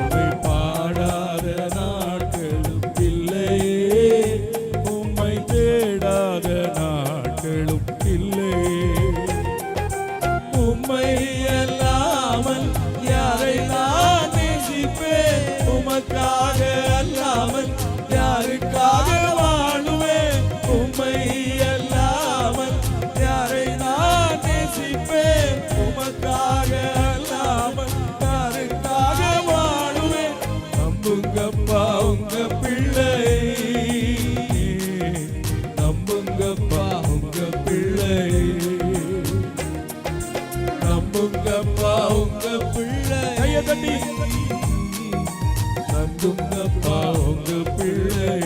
உம்மை பாடாத நாட்களும் இல்லையே, உம்மை தேடாத நாட்களும் இல்லையே. உம்மை அல்லாமல் யாரை நான் நேசிப்பேன், உமக்காக அல்லாமல் யாருக்காக வாழுவேன். உம்மை அல்லாமல் யாரை நான் நேசிப்பேன், உமக்காக அல்லாமல் யாருக்காக வாழுவேன். நம்புங்கப்பா உங்க பிள்ளை, நம்புங்கப்பா உங்க பிள்ளை, நம்புங்கப்பா உங்க பிள்ளை. கையை தட்டி நம்புங்கப்பா உங்க பிள்ளை.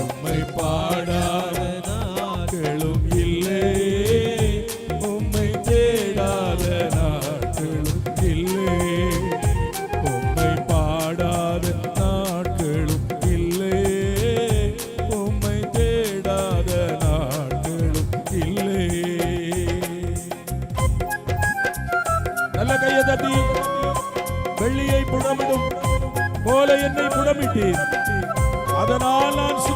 உம்மை பாடாத நாட்களும் இல்லையே, உம்மை தேடாத நாட்களும் இல்லையே. உம்மை பாடாத நாட்களும் இல்லையே, உம்மை தேடாத நாட்களும் இல்லையே. நல்ல கையை தட்டி. வெள்ளியை புடமிடும் போல என்னை புடமிட்டேன், அதனால் நான்